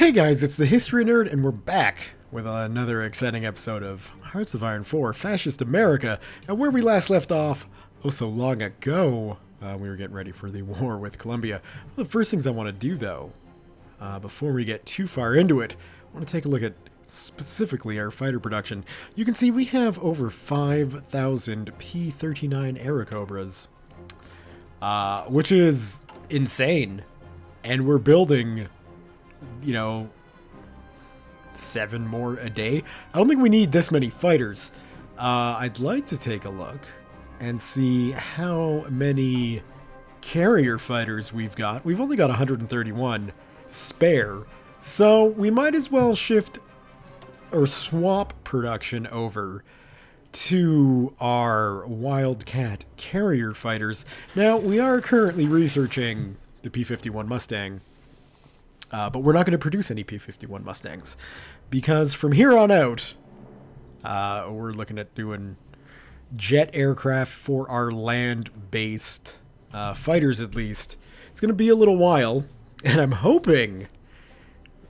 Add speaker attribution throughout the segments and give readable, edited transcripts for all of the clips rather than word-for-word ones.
Speaker 1: Hey guys, it's the History Nerd, and we're back with another exciting episode of Hearts of Iron 4, Fascist America. And where we last left off, oh so long ago, we were getting ready for the war with Colombia. One of the first things I want to do, though, before we get too far into it, I want to take a look at specifically our fighter production. You can see we have over 5,000 P-39 Airacobras, which is insane. And we're building, 7 more a day. I don't think we need this many fighters. I'd like to take a look and see how many carrier fighters we've got. We've only got 131 spare, so we might as well shift or swap production over to our Wildcat carrier fighters. Now, we are currently researching the P-51 Mustang, but we're not going to produce any P-51 Mustangs, because from here on out, we're looking at doing jet aircraft for our land-based fighters, at least. It's going to be a little while, and I'm hoping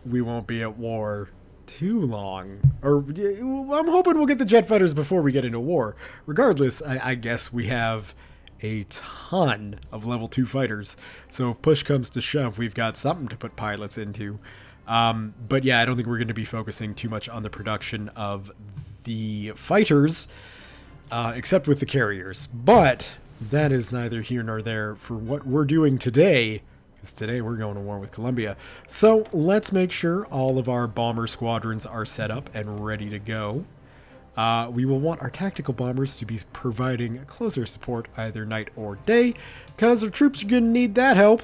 Speaker 1: we won't be at war too long. Or I'm hoping we'll get the jet fighters before we get into war. Regardless, I guess we have a ton of level 2 fighters, so if push comes to shove, we've got something to put pilots into. But yeah, I don't think we're going to be focusing too much on the production of the fighters, except with the carriers. But that is neither here nor there for what we're doing today, because today we're going to war with Colombia. So let's make sure all of our bomber squadrons are set up and ready to go. We will want our tactical bombers to be providing closer support either night or day, because our troops are going to need that help.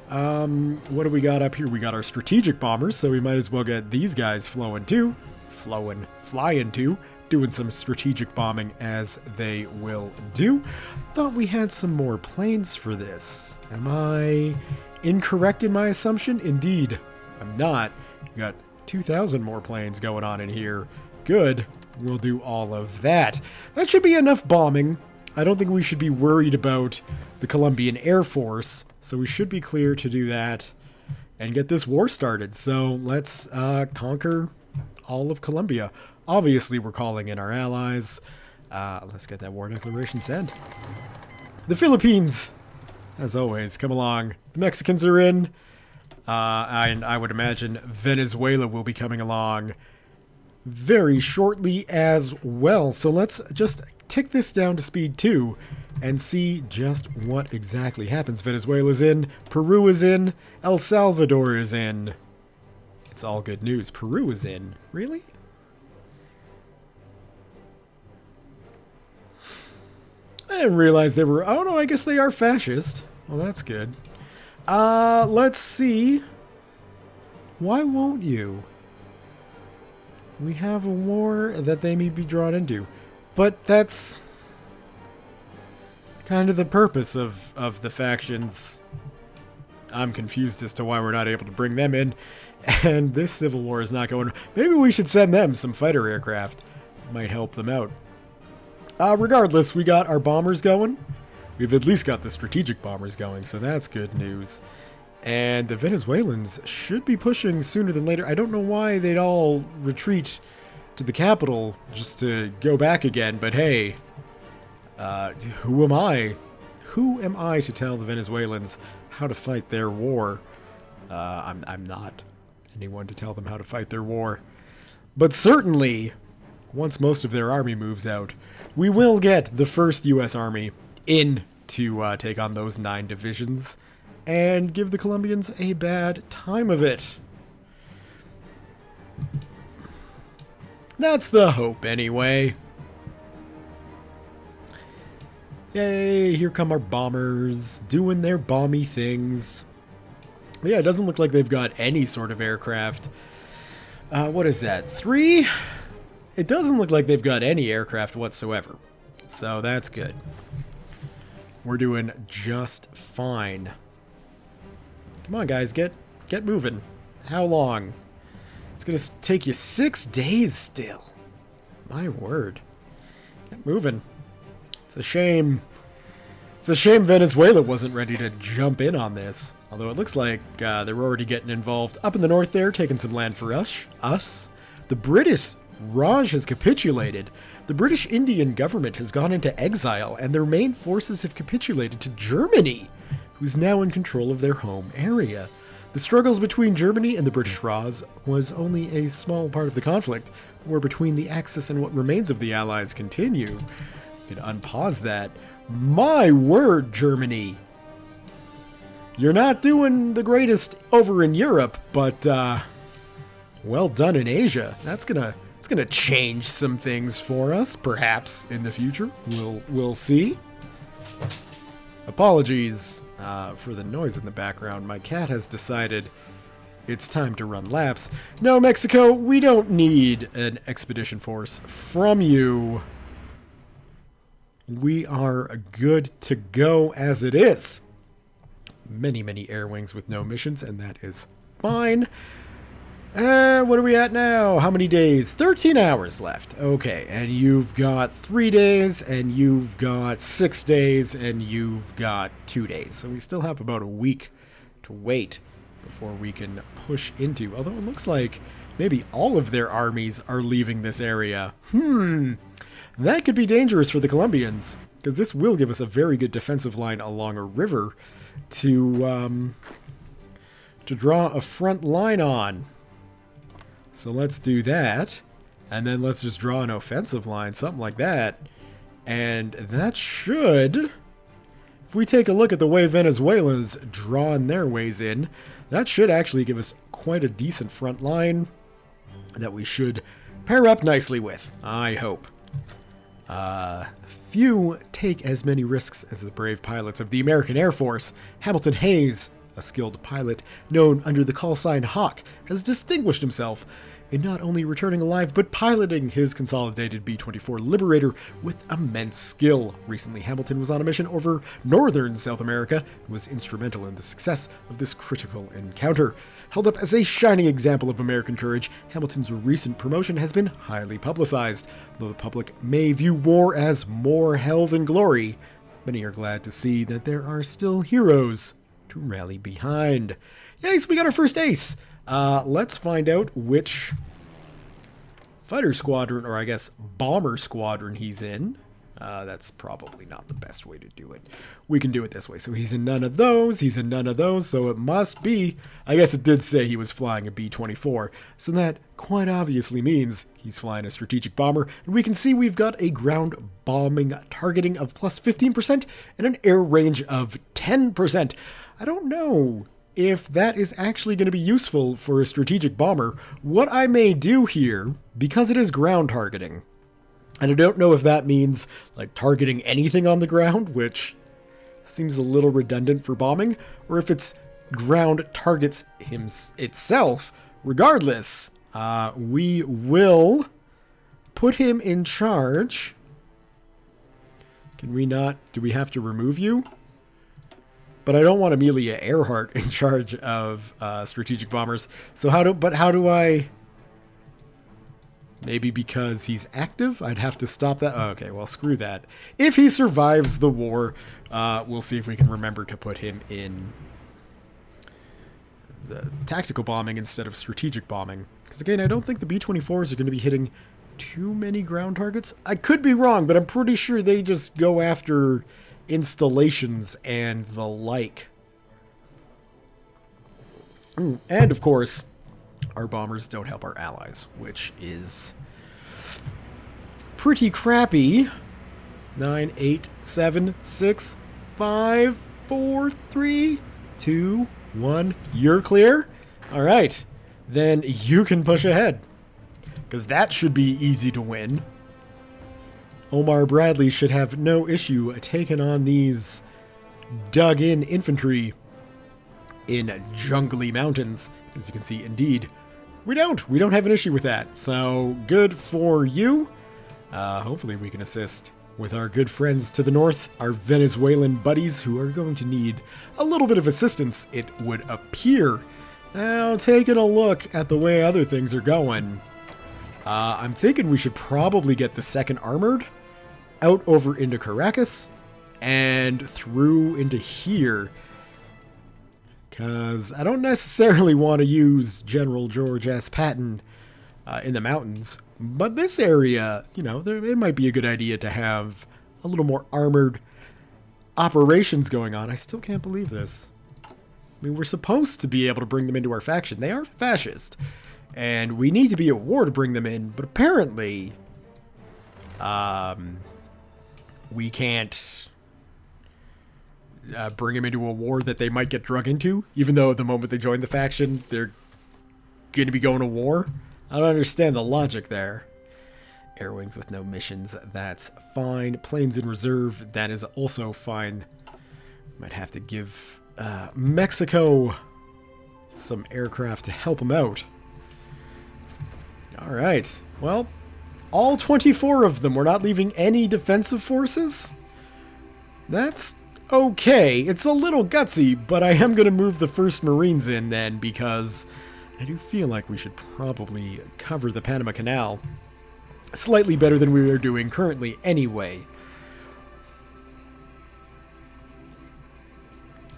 Speaker 1: What do we got up here? We got our strategic bombers, so we might as well get these guys flying too, doing some strategic bombing as they will do. Thought we had some more planes for this. Am I incorrect in my assumption? Indeed, I'm not. We got 2,000 more planes going on in here. Good. We'll do all of that. That should be enough bombing. I don't think we should be worried about the Colombian Air Force, so we should be clear to do that and get this war started. So let's conquer all of Colombia. Obviously, we're calling in our allies. Let's get that war declaration sent. The Philippines, as always, come along. The Mexicans are in. And I would imagine Venezuela will be coming along very shortly as well. So let's just tick this down to speed 2 and see just what exactly happens. Venezuela's in, Peru is in, El Salvador is in. It's all good news. Peru is in. Really? I didn't realize they were... Oh no, I guess they are fascist. Well, that's good. Let's see. Why won't you? We have a war that they may be drawn into. But that's kind of the purpose of the factions. I'm confused as to why we're not able to bring them in. And this civil war is not going... Maybe we should send them some fighter aircraft. Might help them out. Regardless, we got our bombers going. We've at least got the strategic bombers going, so that's good news. And the Venezuelans should be pushing sooner than later. I don't know why they'd all retreat to the capital just to go back again, but hey, who am I? Who am I to tell the Venezuelans how to fight their war? I'm not anyone to tell them how to fight their war. But certainly, once most of their army moves out, we will get the first U.S. Army in to take on those 9 divisions and give the Colombians a bad time of it. That's the hope, anyway. Yay, here come our bombers, doing their bomby things. But yeah, it doesn't look like they've got any sort of aircraft. What is that, 3? It doesn't look like they've got any aircraft whatsoever. So that's good. We're doing just fine. Come on, guys, get moving. How long? It's gonna take you 6 days still. My word. Get moving. It's a shame. It's a shame Venezuela wasn't ready to jump in on this. Although it looks like they're already getting involved up in the north there, taking some land for us. The British Raj has capitulated. The British Indian government has gone into exile, and their main forces have capitulated to Germany, who's now in control of their home area. The struggles between Germany and the British Raj was only a small part of the conflict. The war between the Axis and what remains of the Allies continue. You can unpause that. My word, Germany. You're not doing the greatest over in Europe, but well done in Asia. It's gonna change some things for us, perhaps in the future. We'll see. Apologies for the noise in the background. My cat has decided it's time to run laps. No, Mexico, we don't need an expedition force from you. We are good to go as it is. Many air wings with no missions, and that is fine. What are we at now? How many days? 13 hours left. Okay, and you've got 3 days, and you've got 6 days, and you've got 2 days. So we still have about a week to wait before we can push into. Although it looks like maybe all of their armies are leaving this area. That could be dangerous for the Colombians, because this will give us a very good defensive line along a river to draw a front line on. So let's do that, and then let's just draw an offensive line, something like that. And that should, if we take a look at the way Venezuela's drawn their ways in, that should actually give us quite a decent front line that we should pair up nicely with, I hope. Few take as many risks as the brave pilots of the American Air Force. Hamilton Hayes, a skilled pilot known under the call sign Hawk, has distinguished himself in not only returning alive, but piloting his consolidated B-24 Liberator with immense skill. Recently, Hamilton was on a mission over northern South America and was instrumental in the success of this critical encounter. Held up as a shining example of American courage, Hamilton's recent promotion has been highly publicized. Though the public may view war as more hell than glory, many are glad to see that there are still heroes to rally behind. Yay, so we got our first ace. Let's find out which fighter squadron, or I guess bomber squadron he's in. That's probably not the best way to do it. We can do it this way. So he's in none of those, he's in none of those, so it must be, I guess it did say he was flying a B-24, so that quite obviously means he's flying a strategic bomber, and we can see we've got a ground bombing targeting of plus 15% and an air range of 10%. I don't know if that is actually going to be useful for a strategic bomber. What I may do here, because it is ground targeting, and I don't know if that means like targeting anything on the ground, which seems a little redundant for bombing, or if it's ground targets itself. Regardless, we will put him in charge. Can we not? Do we have to remove you? But I don't want Amelia Earhart in charge of strategic bombers. So how do I? Maybe because he's active? I'd have to stop that. Oh, okay, well, screw that. If he survives the war, we'll see if we can remember to put him in the tactical bombing instead of strategic bombing. Because again, I don't think the B-24s are going to be hitting too many ground targets. I could be wrong, but I'm pretty sure they just go after installations and the like. And of course, our bombers don't help our allies, which is pretty crappy. 9, 8, 7, 6, 5, 4, 3, 2, 1. You're clear? All right. Then you can push ahead, because that should be easy to win. Omar Bradley should have no issue taking on these dug-in infantry in jungly mountains. As you can see, indeed, we don't have an issue with that. So good for you. Hopefully we can assist with our good friends to the north, our Venezuelan buddies, who are going to need a little bit of assistance, it would appear. Now, taking a look at the way other things are going, I'm thinking we should probably get the 2nd Armored out over into Caracas and through into here. Because I don't necessarily want to use General George S. Patton in the mountains. But this area, you know, it might be a good idea to have a little more armored operations going on. I still can't believe this. I mean, we're supposed to be able to bring them into our faction. They are fascist. And we need to be at war to bring them in. But apparently, we can't bring them into a war that they might get drug into. Even though the moment they join the faction, they're going to be going to war. I don't understand the logic there. Air wings with no missions, that's fine. Planes in reserve, that is also fine. Might have to give Mexico some aircraft to help them out. Alright, well, all 24 of them. We're not leaving any defensive forces? That's okay. It's a little gutsy, but I am going to move the 1st Marines in then, because I do feel like we should probably cover the Panama Canal slightly better than we are doing currently anyway.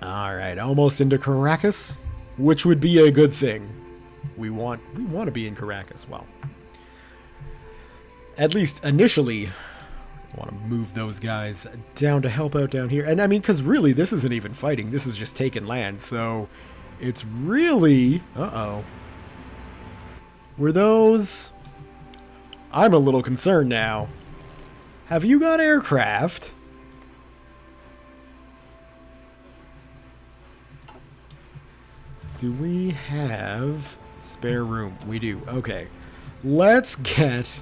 Speaker 1: Alright, almost into Caracas, which would be a good thing. We want to be in Caracas. Well, at least initially, I want to move those guys down to help out down here. And I mean, because really, this isn't even fighting. This is just taking land. So it's really... Uh-oh. Were those... I'm a little concerned now. Have you got aircraft? Do we have spare room? We do. Okay. Let's get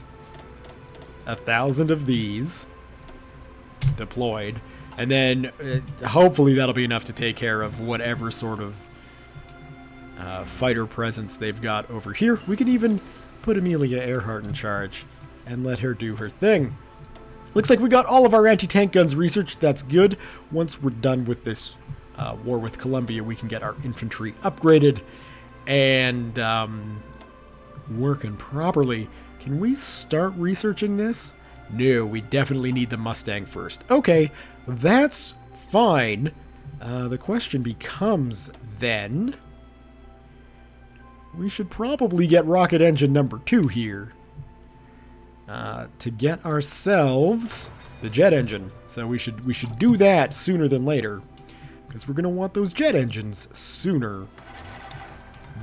Speaker 1: 1,000 of these deployed. And then hopefully that'll be enough to take care of whatever sort of fighter presence they've got over here. We can even put Amelia Earhart in charge and let her do her thing. Looks like we got all of our anti-tank guns researched. That's good. Once we're done with this war with Colombia, we can get our infantry upgraded and working properly. Can we start researching this? No, we definitely need the Mustang first. Okay, that's fine. The question becomes then... we should probably get rocket engine number 2 here. To get ourselves the jet engine. So we should do that sooner than later. Because we're going to want those jet engines sooner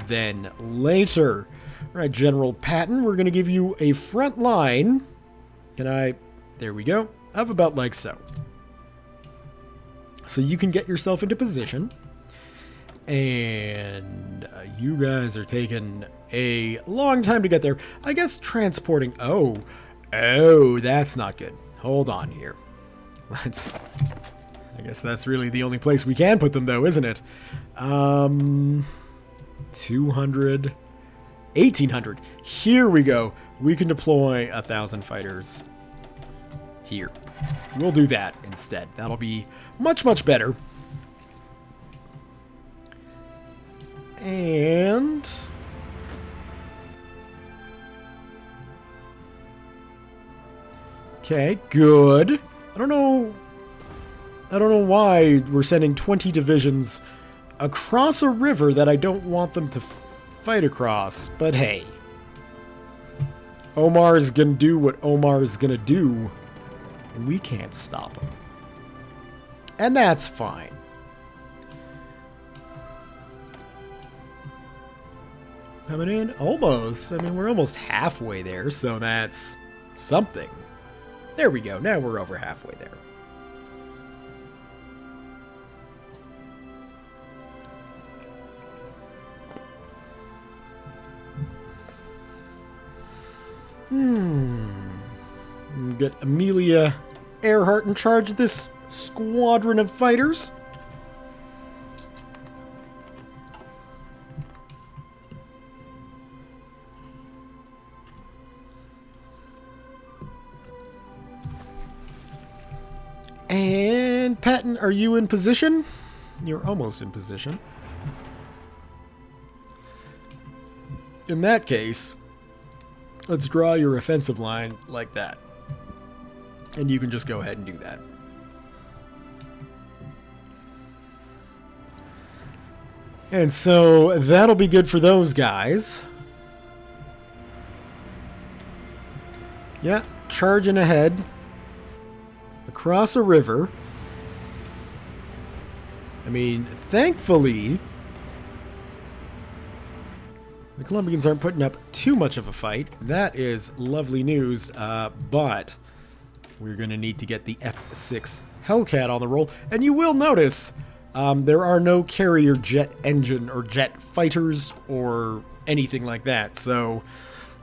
Speaker 1: than later. Alright, General Patton, we're going to give you a front line. There we go. Of about like so. So you can get yourself into position. And you guys are taking a long time to get there. I guess transporting... Oh, that's not good. Hold on here. I guess that's really the only place we can put them, though, isn't it? 200... 1,800. Here we go. We can deploy 1,000 fighters here. We'll do that instead. That'll be much, much better. And... okay, good. I don't know why we're sending 20 divisions across a river that I don't want them to fight across, but hey. Omar's gonna do what Omar's gonna do. We can't stop him. And that's fine. Coming in almost. I mean, we're almost halfway there, so that's something. There we go. Now we're over halfway there. Get Amelia Earhart in charge of this squadron of fighters. And Patton, are you in position? You're almost in position. In that case, let's draw your offensive line like that. And you can just go ahead and do that. And so that'll be good for those guys. Yeah, charging ahead. Across a river. I mean, thankfully, the Colombians aren't putting up too much of a fight. That is lovely news, but we're going to need to get the F6 Hellcat on the roll. And you will notice there are no carrier jet engine or jet fighters or anything like that. So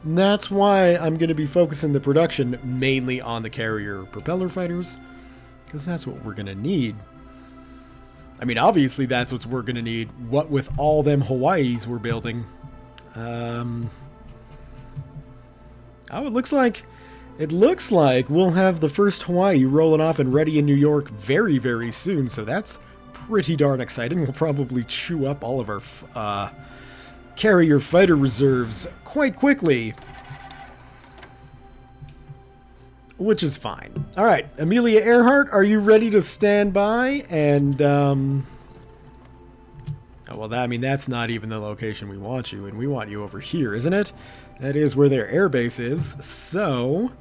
Speaker 1: that's why I'm going to be focusing the production mainly on the carrier propeller fighters, because that's what we're going to need. I mean, obviously that's what we're going to need. What with all them Hawaiis we're building. Oh, it looks like we'll have the first Hawaii rolling off and ready in New York very, very soon. So that's pretty darn exciting. We'll probably chew up all of our carrier fighter reserves quite quickly, which is fine. All right, Amelia Earhart, are you ready to stand by? And oh, well, I mean, that's not even the location we want you in. We want you over here, isn't it? That is where their airbase is. So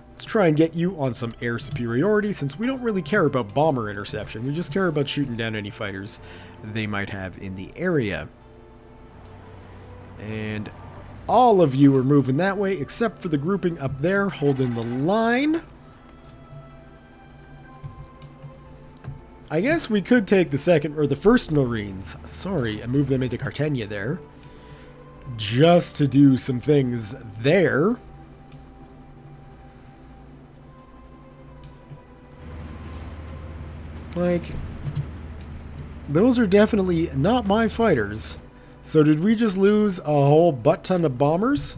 Speaker 1: let's try and get you on some air superiority, since we don't really care about bomber interception. We just care about shooting down any fighters they might have in the area. And all of you are moving that way, except for the grouping up there, holding the line. I guess we could take the second, or the first Marines, sorry, and move them into Cartagena there, just to do some things there. Like, those are definitely not my fighters. So did we just lose a whole butt ton of bombers?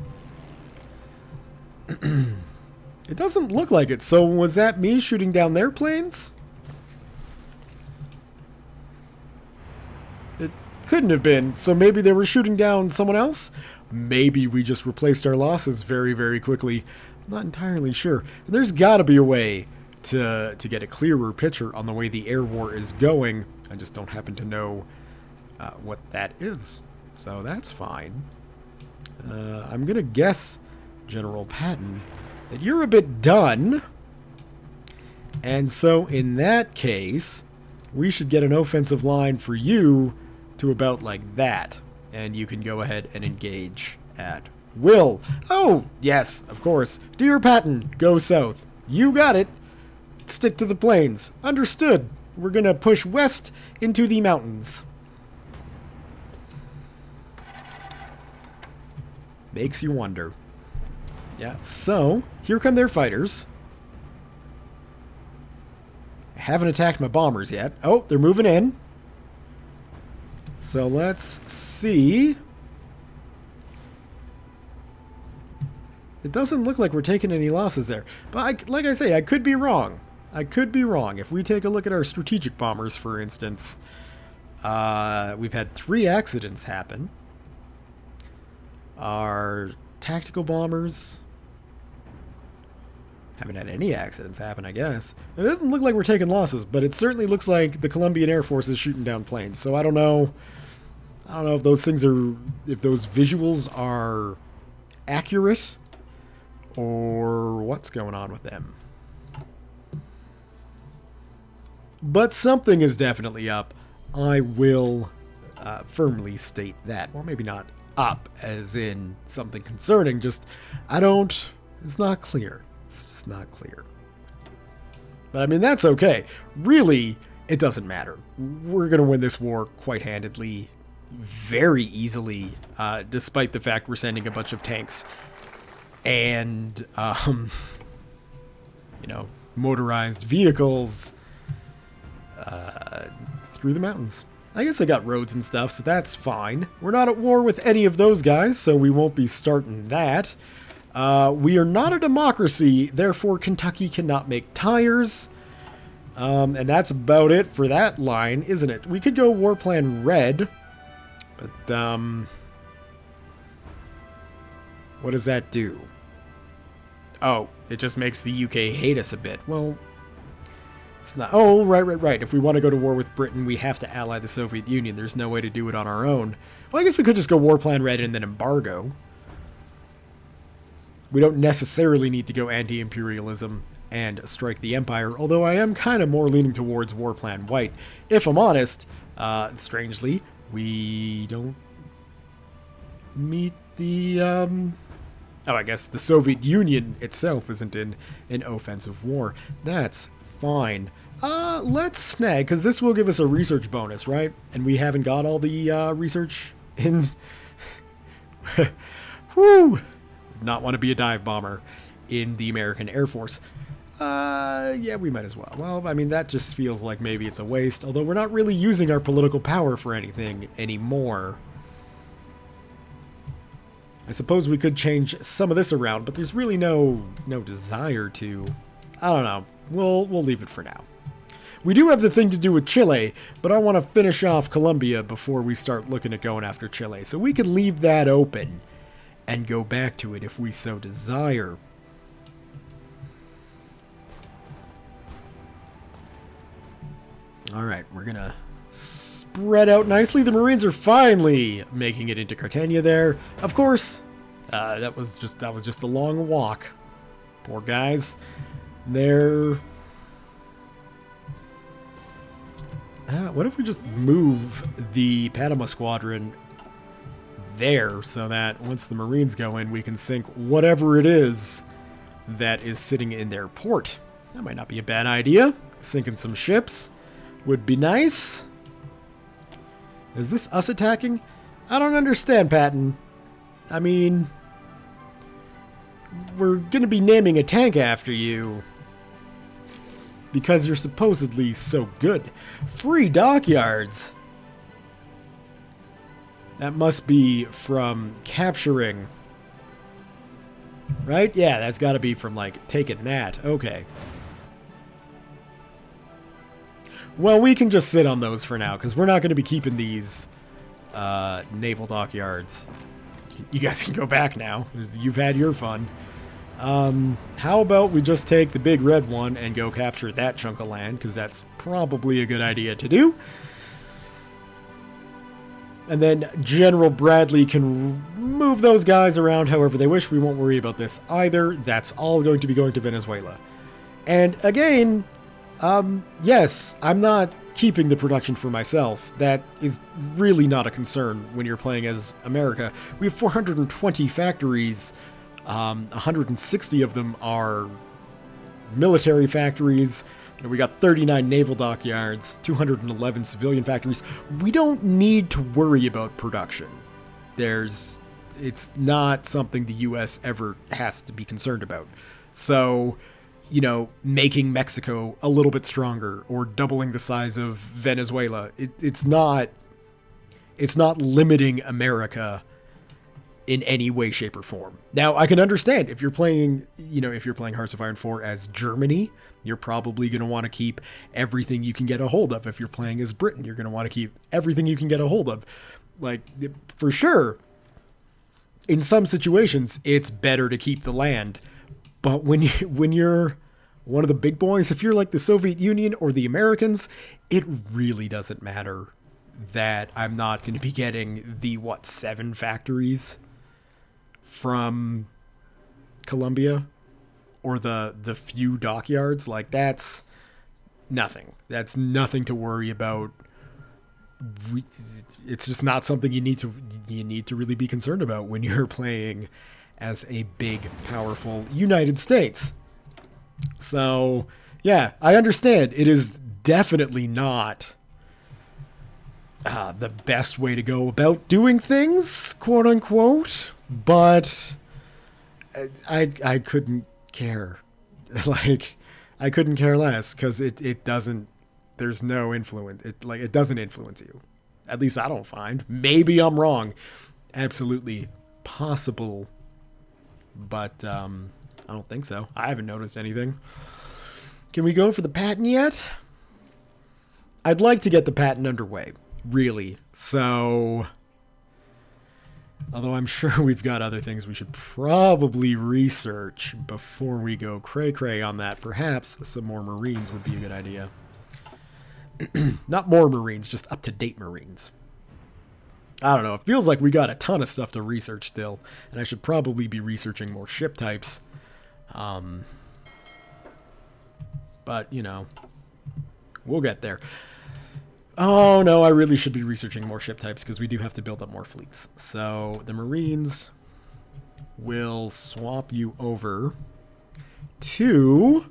Speaker 1: It doesn't look like it. So was that me shooting down their planes? It couldn't have been. So maybe they were shooting down someone else? Maybe we just replaced our losses very, very quickly. I'm not entirely sure. There's got to be a way to get a clearer picture on the way the air war is going. I just don't happen to know what that is. So that's fine. I'm going to guess, General Patton, that you're a bit done. And so in that case, we should get an offensive line for you to about like that. And you can go ahead and engage at will. Oh, yes, of course. Dear Patton, go south. You got it. Stick to the plains. Understood. We're going to push west into the mountains. Makes you wonder. Yeah, so here come their fighters. I haven't attacked my bombers yet. Oh, they're moving in. So let's see. It doesn't look like we're taking any losses there. But like I say, I could be wrong. I could be wrong. If we take a look at our strategic bombers, for instance, we've had 3 accidents happen. Our tactical bombers haven't had any accidents happen, I guess. It doesn't look like we're taking losses, but it certainly looks like the Colombian Air Force is shooting down planes. So I don't know if those things are, if those visuals are accurate or what's going on with them. But something is definitely up. I will firmly state that. Well, maybe not up as in something concerning, just it's not clear. It's just not clear. But I mean, that's okay. Really, it doesn't matter. We're going to win this war quite handedly, very easily, despite the fact we're sending a bunch of tanks and, motorized vehicles through the mountains. I guess they got roads and stuff, so that's fine. We're not at war with any of those guys, so we won't be starting that. We are not a democracy, therefore Kentucky cannot make tires. And that's about it for that line, isn't it? We could go War Plan Red, but what does that do? Oh, it just makes the UK hate us a bit. Well, It's not. Oh, right. If we want to go to war with Britain, we have to ally the Soviet Union. There's no way to do it on our own. Well, I guess we could just go war plan red and then embargo. We don't necessarily need to go anti-imperialism and strike the empire, although I am kind of more leaning towards war plan white. If I'm honest, strangely, we don't meet the, I guess the Soviet Union itself isn't in an offensive war. That's fine. Let's snag, because this will give us a research bonus, right? And we haven't got all the, research in... Whew! Not want to be a dive bomber in the American Air Force. Yeah, we might as well. Well, I mean, that just feels like maybe it's a waste, although we're not really using our political power for anything anymore. I suppose we could change some of this around, but there's really no desire to. I don't know. We'll leave it for now. We do have the thing to do with Chile, but I want to finish off Colombia before we start looking at going after Chile. So we could leave that open and go back to it if we so desire. Alright, we're gonna spread out nicely. The Marines are finally making it into Cartagena there. Of course, that was just a long walk. Poor guys. They're... what if we just move the Panama Squadron there so that once the Marines go in, we can sink whatever it is that is sitting in their port? That might not be a bad idea. Sinking some ships would be nice. Is this us attacking? I don't understand, Patton. I mean, we're gonna be naming a tank after you because you're supposedly so good. Free dockyards. That must be from capturing, right? Yeah, that's got to be from, like, taking that. Okay. Well, we can just sit on those for now, because we're not going to be keeping these naval dockyards. You guys can go back now. You've had your fun. How about we just take the big red one and go capture that chunk of land, because that's probably a good idea to do. And then General Bradley can move those guys around however they wish. We won't worry about this either. That's all going to be going to Venezuela. And again, yes, I'm not keeping the production for myself. That is really not a concern when you're playing as America. We have 420 factories. 160 of them are military factories. We got 39 naval dockyards, 211 civilian factories. We don't need to worry about production. It's not something the U.S. ever has to be concerned about. So, you know, making Mexico a little bit stronger or doubling the size of Venezuela, it's not limiting America in any way, shape, or form. Now, I can understand if you're playing, Hearts of Iron 4 as Germany, you're probably going to want to keep everything you can get a hold of. If you're playing as Britain, you're going to want to keep everything you can get a hold of. Like, for sure, in some situations, it's better to keep the land. But when you're one of the big boys, if you're like the Soviet Union or the Americans, it really doesn't matter that I'm not going to be getting the, 7 factories from Colombia or the few dockyards. Like, that's nothing. That's nothing to worry about. It's just not something you need to really be concerned about when you're playing as a big, powerful United States. So, yeah, I understand. It is definitely not the best way to go about doing things, quote unquote, but I couldn't care. Like, I couldn't care less, because it doesn't, there's no influence. It doesn't influence you. At least I don't find. Maybe I'm wrong. Absolutely possible. But I don't think so. I haven't noticed anything. Can we go for the patent yet? I'd like to get the patent underway, really. So Although I'm sure we've got other things we should probably research before we go cray-cray on that. Perhaps some more Marines would be a good idea. Not more Marines, just up-to-date Marines. I don't know. It feels like we got a ton of stuff to research still, and I should probably be researching more ship types. But, you know, we'll get there. Oh, no, I really should be researching more ship types because we do have to build up more fleets. So the Marines will swap you over to...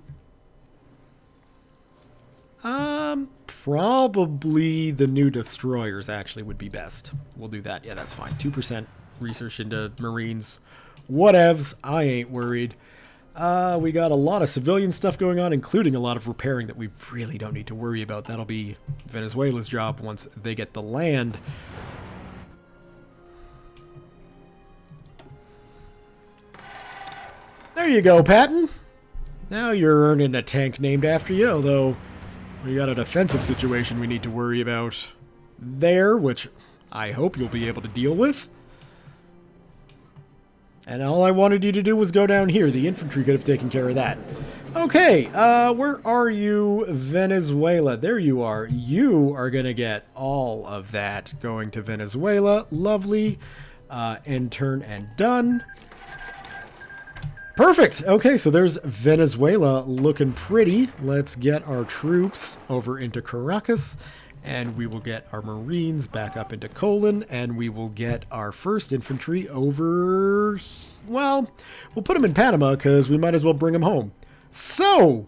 Speaker 1: probably the new destroyers actually would be best. We'll do that. Yeah, that's fine. 2% research into Marines. Whatevs. I ain't worried. We got a lot of civilian stuff going on, including a lot of repairing that we really don't need to worry about. That'll be Venezuela's job once they get the land. There you go, Patton. Now you're earning a tank named after you, although we got a defensive situation we need to worry about there, which I hope you'll be able to deal with. And all I wanted you to do was go down here. The infantry could have taken care of that. Okay, where are you, Venezuela? There you are. You are going to get all of that going to Venezuela. Lovely. End turn and done. Perfect. Okay, so there's Venezuela looking pretty. Let's get our troops over into Caracas, and we will get our Marines back up into Colon, and we will get our first infantry over... Well, we'll put them in Panama because we might as well bring them home. So,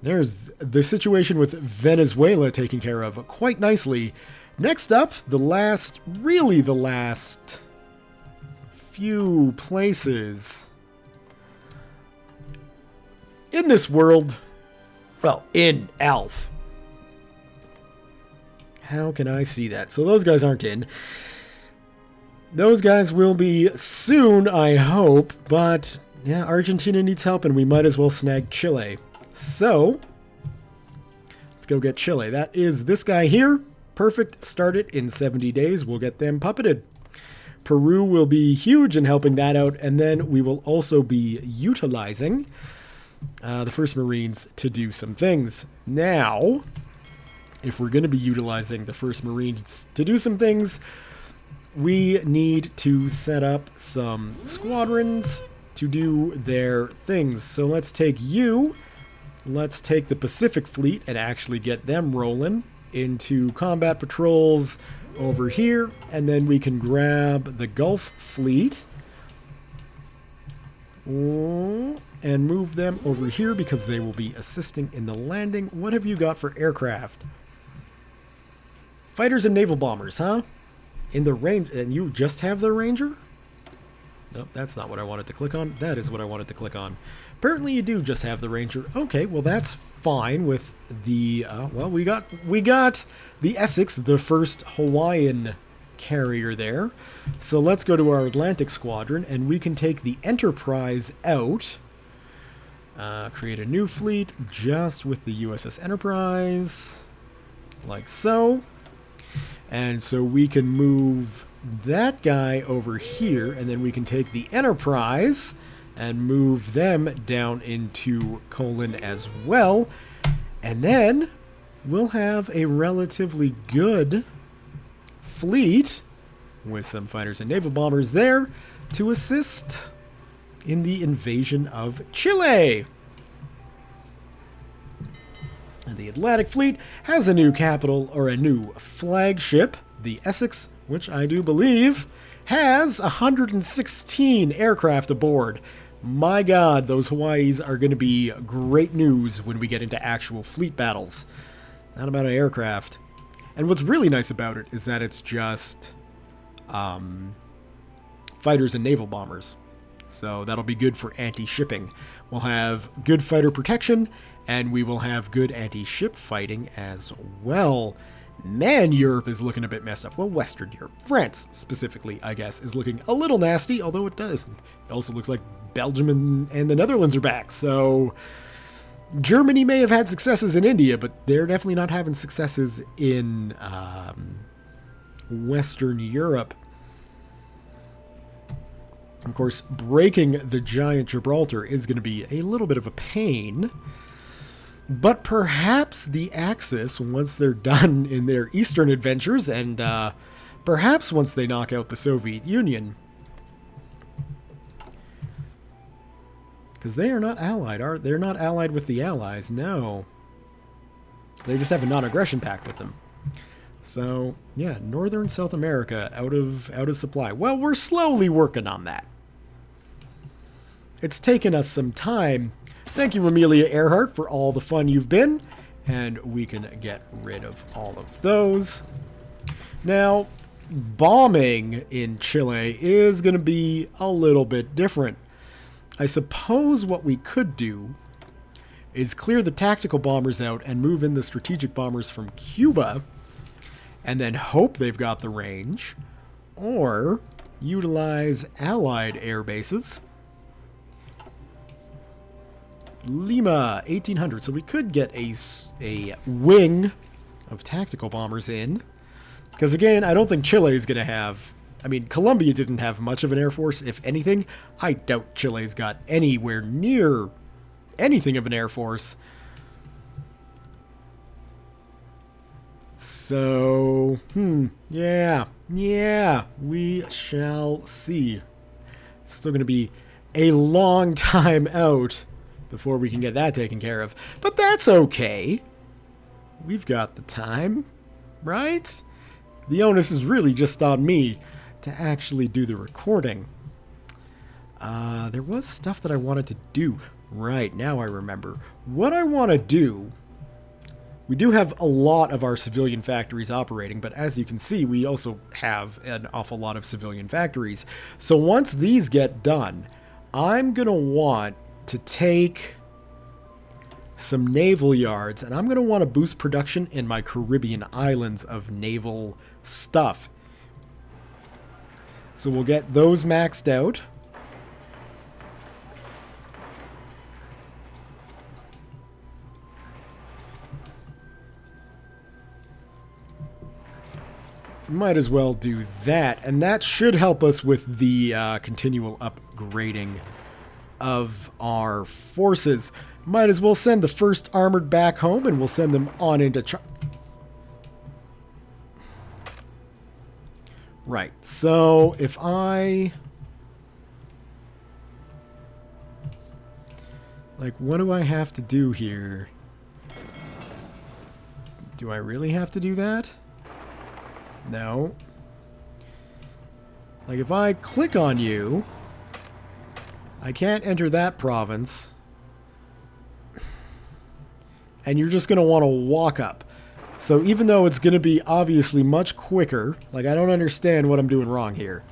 Speaker 1: there's the situation with Venezuela taken care of quite nicely. Next up, really the last few places in this world, well, in ALF. How can I see that? So those guys aren't in. Those guys will be soon, I hope, but yeah, Argentina needs help and we might as well snag Chile. So, let's go get Chile. That is this guy here. Perfect. Start it in 70 days. We'll get them puppeted. Peru will be huge in helping that out, and then we will also be utilizing the first Marines to do some things. Now, if we're going to be utilizing the first Marines to do some things, we need to set up some squadrons to do their things. So let's take you, let's take the Pacific Fleet and actually get them rolling into combat patrols over here, and then we can grab the Gulf Fleet and move them over here because they will be assisting in the landing. What have you got for aircraft? Fighters and naval bombers, huh? In the range, and you just have the Ranger? Nope, that's not what I wanted to click on. That is what I wanted to click on. Apparently you do just have the Ranger. Okay, well that's fine with the, well, we got the Essex, the first Hawaiian carrier there. So let's go to our Atlantic Squadron, and we can take the Enterprise out. Create a new fleet just with the USS Enterprise, like so. And so we can move that guy over here, and then we can take the Enterprise and move them down into Colon as well. And then we'll have a relatively good fleet with some fighters and naval bombers there to assist in the invasion of Chile. And the Atlantic Fleet has a new capital, or a new flagship, the Essex, which I do believe has 116 aircraft aboard. My God, those Hawaiis are going to be great news when we get into actual fleet battles. Not about an aircraft. And what's really nice about it is that it's just fighters and naval bombers. So that'll be good for anti-shipping. We'll have good fighter protection, and we will have good anti-ship fighting as well. Man, Europe is looking a bit messed up. Well, Western Europe. France, specifically, I guess, is looking a little nasty, although it does. It also looks like Belgium and the Netherlands are back. So Germany may have had successes in India, but they're definitely not having successes in Western Europe. Of course, breaking the giant Gibraltar is going to be a little bit of a pain. But perhaps the Axis, once they're done in their eastern adventures, and perhaps once they knock out the Soviet Union, because they are not allied, they're not allied with the Allies, no. They just have a non-aggression pact with them. So, yeah, Northern South America out of supply. Well, we're slowly working on that. It's taken us some time. Thank you, Amelia Earhart, for all the fun you've been. And we can get rid of all of those. Now, bombing in Chile is going to be a little bit different. I suppose what we could do is clear the tactical bombers out and move in the strategic bombers from Cuba, and then hope they've got the range, or utilize Allied air bases. Lima, 1800. So we could get a wing of tactical bombers in. Because again, I don't think Chile is going to have... I mean, Colombia didn't have much of an air force, if anything. I doubt Chile's got anywhere near anything of an air force. So, yeah, we shall see. It's still going to be a long time out before we can get that taken care of. But that's okay. We've got the time, right? The onus is really just on me to actually do the recording. There was stuff that I wanted to do. Right, now I remember. What I want to do... We do have a lot of our civilian factories operating, but as you can see, we also have an awful lot of civilian factories. So once these get done, I'm going to want to take some naval yards, and I'm going to want to boost production in my Caribbean islands of naval stuff. So we'll get those maxed out. Might as well do that, and that should help us with the continual upgrading of our forces. Might as well send the 1st Armored back home, and we'll send them on into... Right, so if I... Like, what do I have to do here? Do I really have to do that? No. Like, if I click on you, I can't enter that province. And you're just going to want to walk up. So even though it's going to be obviously much quicker, like, I don't understand what I'm doing wrong here.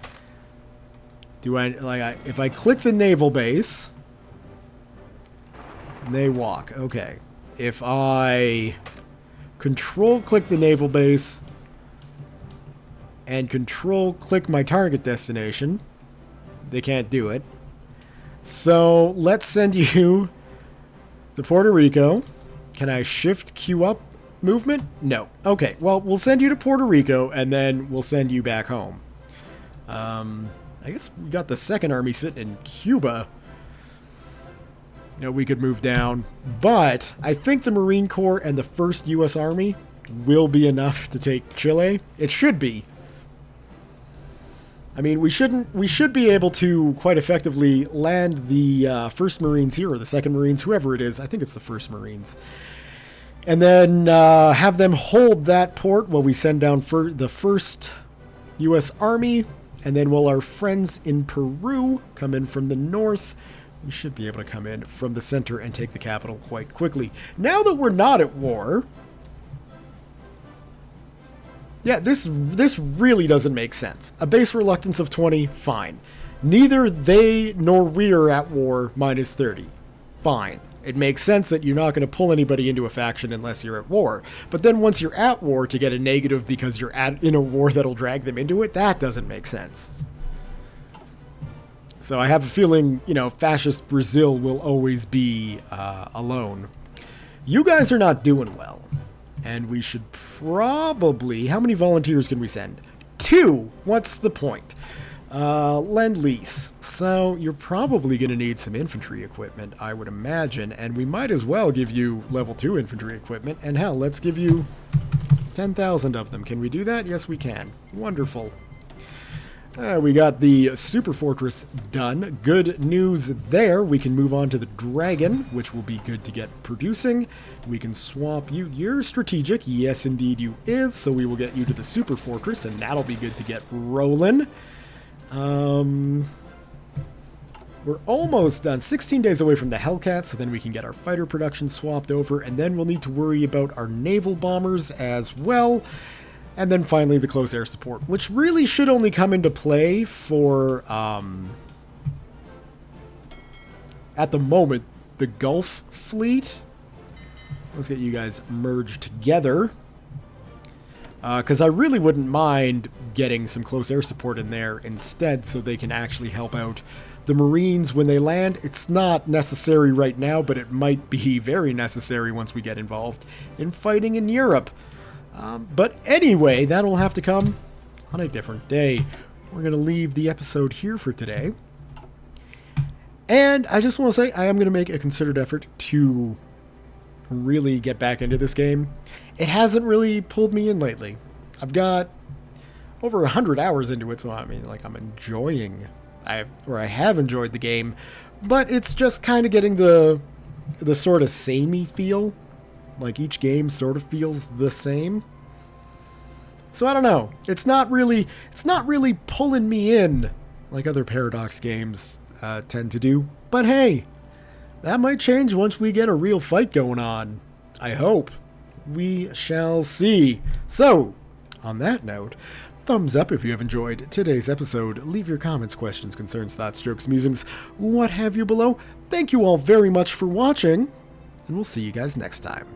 Speaker 1: Do I, like, if I click the naval base, they walk. Okay. If I control-click the naval base... and control-click my target destination, they can't do it. So let's send you to Puerto Rico. Can I shift Q up movement? No. Okay, well, we'll send you to Puerto Rico, and then we'll send you back home. I guess we got the 2nd Army sitting in Cuba. You know, we could move down. But I think the Marine Corps and the 1st U.S. Army will be enough to take Chile. It should be. I mean, we should be able to quite effectively land the 1st Marines here, or the 2nd Marines, whoever it is. I think it's the 1st Marines. And then have them hold that port while we send down for the 1st U.S. Army. And then while our friends in Peru come in from the north, we should be able to come in from the center and take the capital quite quickly. Now that we're not at war... Yeah, this really doesn't make sense. A base reluctance of 20, fine. Neither they nor we are at war, minus 30. Fine. It makes sense that you're not going to pull anybody into a faction unless you're at war. But then once you're at war, to get a negative because you're in a war that'll drag them into it, that doesn't make sense. So I have a feeling, you know, fascist Brazil will always be alone. You guys are not doing well. And we should probably... How many volunteers can we send? 2! What's the point? Lend-lease. So you're probably going to need some infantry equipment, I would imagine, and we might as well give you level 2 infantry equipment, and hell, let's give you 10,000 of them. Can we do that? Yes, we can. Wonderful. We got the super fortress done. Good news there. We can move on to the dragon, which will be good to get producing. We can swap you. You're strategic. Yes, indeed you is. So we will get you to the super fortress, and that'll be good to get rolling. We're almost done. 16 days away from the Hellcat, so then we can get our fighter production swapped over, and then we'll need to worry about our naval bombers as well. And then finally the close air support, which really should only come into play for, at the moment, the Gulf fleet. Let's get you guys merged together. Because I really wouldn't mind getting some close air support in there instead so they can actually help out the Marines when they land. It's not necessary right now, but it might be very necessary once we get involved in fighting in Europe. But anyway, that'll have to come on a different day. We're going to leave the episode here for today. And I just want to say I am going to make a concerted effort to really get back into this game. It hasn't really pulled me in lately. I've got over 100 hours into it, so I mean, like, I'm enjoying, I have enjoyed the game, but it's just kind of getting the sort of samey feel. Like, each game sort of feels the same. So I don't know. It's not really pulling me in like other Paradox games tend to do. But hey, that might change once we get a real fight going on. I hope. We shall see. So, on that note, thumbs up if you have enjoyed today's episode. Leave your comments, questions, concerns, thoughts, jokes, musings, what have you below. Thank you all very much for watching, and we'll see you guys next time.